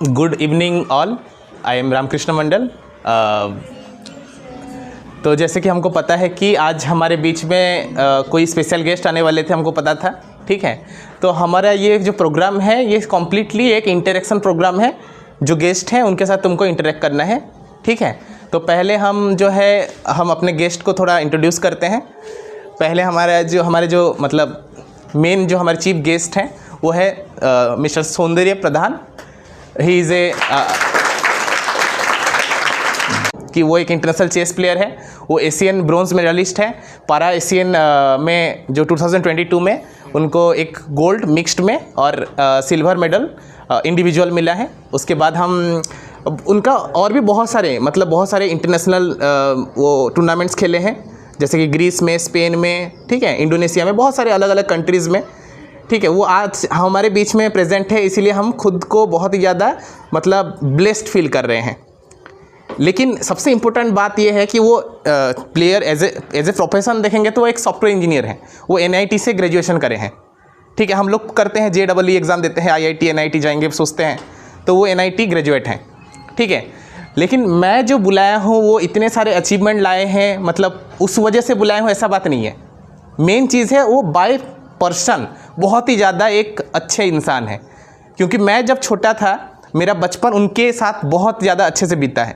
Good evening all, I am Ramakrishna Mandal. तो जैसे कि हमको पता है कि आज हमारे बीच में कोई स्पेशल गेस्ट आने वाले थे, हमको पता था, ठीक है। तो हमारा ये जो प्रोग्राम है ये कम्प्लीटली एक इंटरेक्शन प्रोग्राम है। जो गेस्ट हैं उनके साथ तुमको इंटरेक्ट करना है, ठीक है। तो पहले हम जो है हम अपने गेस्ट को थोड़ा इंट्रोड्यूस करते हैं। पहले हमारे जो मतलब मेन जो हमारे चीफ गेस्ट हैं वो है मिस्टर सौंदर्य प्रधान। ही इज़ कि वो एक इंटरनेशनल चेस प्लेयर है, वो एशियन ब्रोंज मेडलिस्ट है। पारा एशियन में जो 2022 में उनको एक गोल्ड मिक्स्ड में और सिल्वर मेडल इंडिविजुअल मिला है। उसके बाद हम उनका और भी बहुत सारे इंटरनेशनल वो टूर्नामेंट्स खेले हैं, जैसे कि ग्रीस में, स्पेन में, ठीक है, इंडोनेशिया में, बहुत सारे अलग अलग कंट्रीज़ में, ठीक है। वो आज हमारे बीच में प्रेजेंट है, इसीलिए हम खुद को बहुत ही ज़्यादा मतलब ब्लेस्ड फील कर रहे हैं। लेकिन सबसे इम्पोर्टेंट बात यह है कि वो प्लेयर एज ए प्रोफेशन देखेंगे तो वो एक सॉफ्टवेयर इंजीनियर हैं। वो NIT से ग्रेजुएशन करे हैं, ठीक है। हम लोग करते हैं JEE एग्ज़ाम देते हैं, IIT NIT जाएंगे सोचते हैं, तो वो NIT ग्रेजुएट हैं, ठीक है। लेकिन मैं जो बुलाया हूँ वो इतने सारे अचीवमेंट लाए हैं, मतलब उस वजह से बुलाया हूँ ऐसा बात नहीं है। मेन चीज़ है वो बाय पर्सन बहुत ही ज़्यादा एक अच्छे इंसान है, क्योंकि मैं जब छोटा था मेरा बचपन उनके साथ बहुत ज़्यादा अच्छे से बीता है।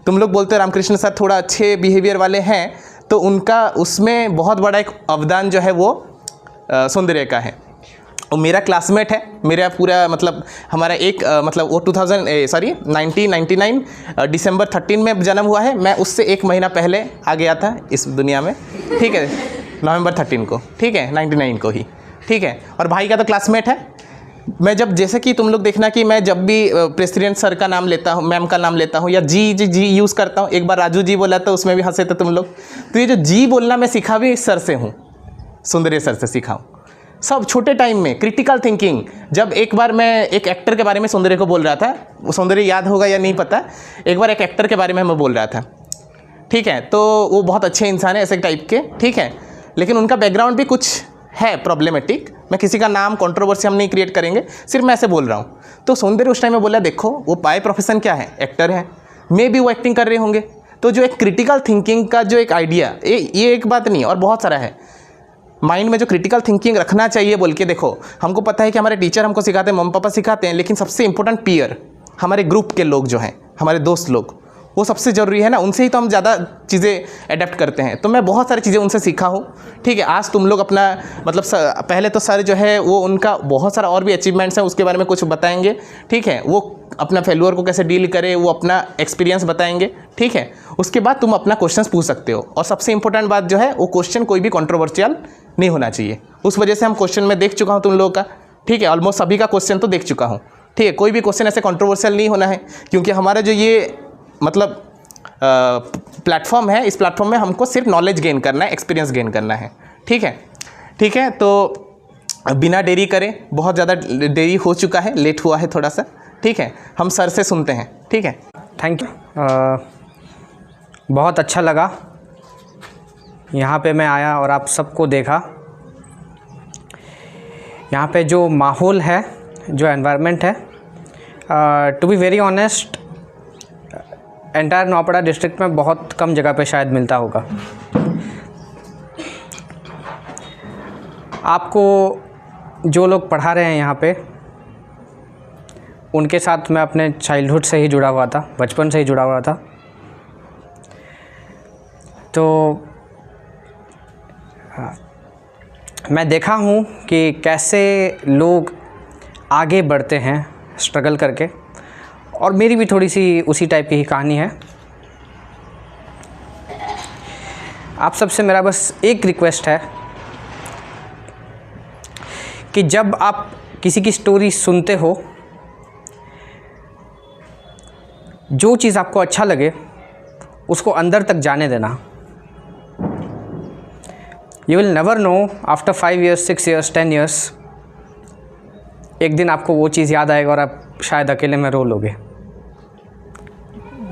तुम लोग बोलते हो रामकृष्ण सर थोड़ा अच्छे बिहेवियर वाले हैं, तो उनका उसमें बहुत बड़ा एक अवदान जो है वो सौंदर्य का है। वो मेरा क्लासमेट है, मेरा पूरा मतलब हमारा एक मतलब वो 1999 दिसंबर 13 में जन्म हुआ है। मैं उससे एक महीना पहले आ गया था इस दुनिया में, ठीक है, नवंबर 13 को, ठीक है, 99 को ही, ठीक है। और भाई का तो क्लासमेट है। मैं जब जैसे कि तुम लोग देखना कि मैं जब भी प्रेसिडेंट सर का नाम लेता हूँ, मैम का नाम लेता हूँ, या जी यूज़ करता हूँ। एक बार राजू जी बोला तो उसमें भी हंसे थे तुम लोग। तो ये जो जी बोलना मैं सीखा भी इस सर से हूँ, सौंदर्य सर से सीखा हूँ। सब छोटे टाइम में क्रिटिकल थिंकिंग, जब एक बार मैं एक एक्टर के बारे में सौंदर्य को बोल रहा था, वो सौंदर्य याद होगा या नहीं पता, एक बार एक एक्टर के बारे में मैं बोल रहा था, ठीक है। तो वो बहुत अच्छे इंसान है ऐसे टाइप के, ठीक है। लेकिन उनका बैकग्राउंड भी कुछ है प्रॉब्लमेटिक। मैं किसी का नाम कंट्रोवर्सी हम नहीं क्रिएट करेंगे, सिर्फ मैं ऐसे बोल रहा हूँ। तो सौंदर्य उस टाइम में बोला, देखो वो बाय प्रोफेशन क्या है, एक्टर है, मे भी वो एक्टिंग कर रहे होंगे। तो जो एक क्रिटिकल थिंकिंग का जो एक आइडिया, ये एक बात नहीं और बहुत सारा है माइंड में जो क्रिटिकल थिंकिंग रखना चाहिए बोल के। देखो हमको पता है कि हमारे टीचर हमको सिखाते हैं, मम्मी पापा सिखाते हैं, लेकिन सबसे इंपॉर्टेंट पीयर, हमारे ग्रुप के लोग जो हैं, हमारे दोस्त लोग, वो सबसे ज़रूरी है ना। उनसे ही तो हम ज़्यादा चीज़ें अडेप्ट करते हैं। तो मैं बहुत सारी चीज़ें उनसे सीखा हूँ, ठीक है। आज तुम लोग अपना मतलब पहले तो सर जो है वो उनका बहुत सारा और भी अचीवमेंट्स हैं, उसके बारे में कुछ बताएंगे, ठीक है। वो अपना फेल्यूर को कैसे डील करे वो अपना एक्सपीरियंस बताएंगे, ठीक है। उसके बाद तुम अपना क्वेश्चन पूछ सकते हो। और सबसे इंपॉर्टेंट बात जो है वो क्वेश्चन कोई भी कॉन्ट्रोवर्शियल नहीं होना चाहिए। उस वजह से हम क्वेश्चन में देख चुका हूँ तुम लोगों का, ठीक है। ऑलमोस्ट सभी का क्वेश्चन तो देख चुका हूँ, ठीक है। कोई भी क्वेश्चन ऐसे कॉन्ट्रोवर्शियल नहीं होना है, क्योंकि हमारा जो ये मतलब प्लेटफॉर्म है, इस प्लेटफॉर्म में हमको सिर्फ नॉलेज गेन करना है, एक्सपीरियंस गेन करना है, ठीक है, ठीक है। तो बिना देरी करें, बहुत ज़्यादा देरी हो चुका है, लेट हुआ है थोड़ा सा, ठीक है। हम सर से सुनते हैं, ठीक है। Thank you. बहुत अच्छा लगा यहाँ पे मैं आया और आप सबको देखा। यहाँ पे जो माहौल है, जो एनवायरनमेंट है, to be very honest entire Nuapada district में बहुत कम जगह पे शायद मिलता होगा। आपको जो लोग पढ़ा रहे हैं यहाँ पे, उनके साथ मैं अपने चाइल्डहुड से ही जुड़ा हुआ था, बचपन से ही जुड़ा हुआ था। तो मैं देखा हूँ कि कैसे लोग आगे बढ़ते हैं स्ट्रगल करके, और मेरी भी थोड़ी सी उसी टाइप की ही कहानी है। आप सबसे मेरा बस एक रिक्वेस्ट है कि जब आप किसी की स्टोरी सुनते हो, जो चीज़ आपको अच्छा लगे उसको अंदर तक जाने देना। You will never know after 5 years, 6 years, 10 years, एक दिन आपको वो चीज़ याद आएगा और आप शायद अकेले में रो लोगे,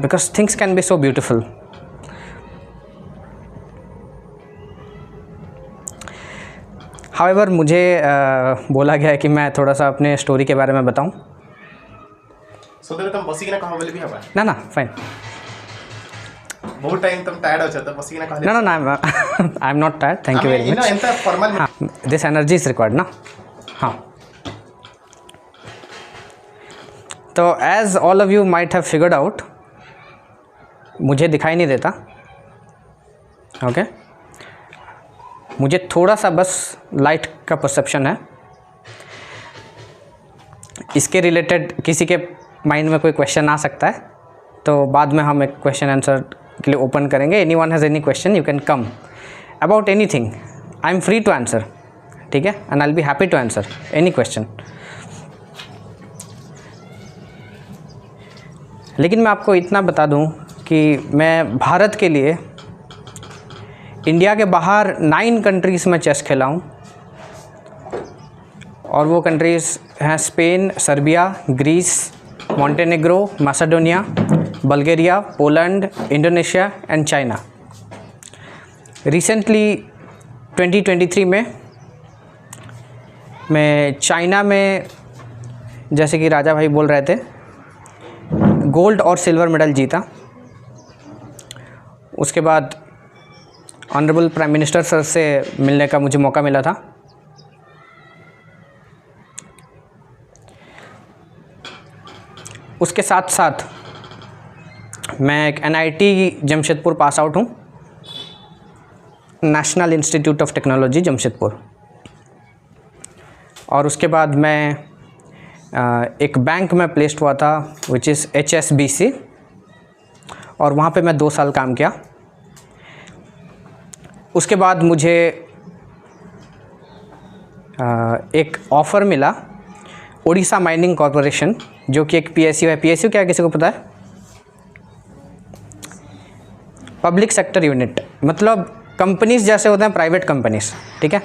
because things can be so beautiful. However मुझे बोला गया है कि मैं थोड़ा सा अपने स्टोरी के बारे में बताऊं। सो तुम बसिकिना कहा बोले भी हबा ना ना फाइन बहुत टाइम तुम टायर्ड हो जाता बसिकिना कहा ना ना ना I am not tired thank you very much ಎಂತ ಫಾರ್ಮಲ್ हाँ दिस एनर्जी इज रिक्वायर्ड ना हाँ तो as all of you might have figured out मुझे दिखाई नहीं देता ओके मुझे थोड़ा सा बस लाइट का परसेप्शन है इसके रिलेटेड किसी के माइंड में कोई क्वेश्चन आ सकता है तो बाद में हम एक क्वेश्चन आंसर के लिए ओपन करेंगे any one has any question you can come about anything I am free to answer ठीक है and I will be happy to answer any question लेकिन मैं आपको इतना बता दूं कि मैं भारत के लिए इंडिया के बाहर 9 कंट्रीज़ में चेस खेला हूँ और वो कंट्रीज़ हैं Spain Serbia Greece Montenegro Macedonia Bulgaria Poland Indonesia and China recently 2023 में मैं चाइना में जैसे कि राजा भाई बोल रहे थे गोल्ड और सिल्वर मेडल जीता उसके बाद ऑनरेबल प्राइम मिनिस्टर सर से मिलने का मुझे मौका मिला था उसके साथ साथ मैं एक NIT जमशेदपुर पास आउट हूँ national institute of technology Jamshedpur और उसके बाद मैं एक बैंक में प्लेस्ड हुआ था विच इज़ HSBC और वहाँ पे मैं 2 साल काम किया उसके बाद मुझे एक ऑफ़र मिला उड़ीसा माइनिंग कॉरपोरेशन जो कि एक PSU है PSU क्या किसी को पता है पब्लिक सेक्टर यूनिट मतलब कंपनीज़ जैसे होते हैं प्राइवेट कंपनीज़ ठीक है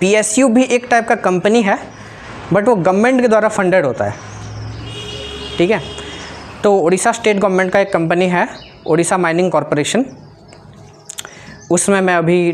PSU भी एक टाइप का कंपनी है बट वो गवर्नमेंट के द्वारा फंडेड होता है ठीक है तो उड़ीसा स्टेट गवर्नमेंट का एक कंपनी है उड़ीसा माइनिंग कॉरपोरेशन उसमें मैं अभी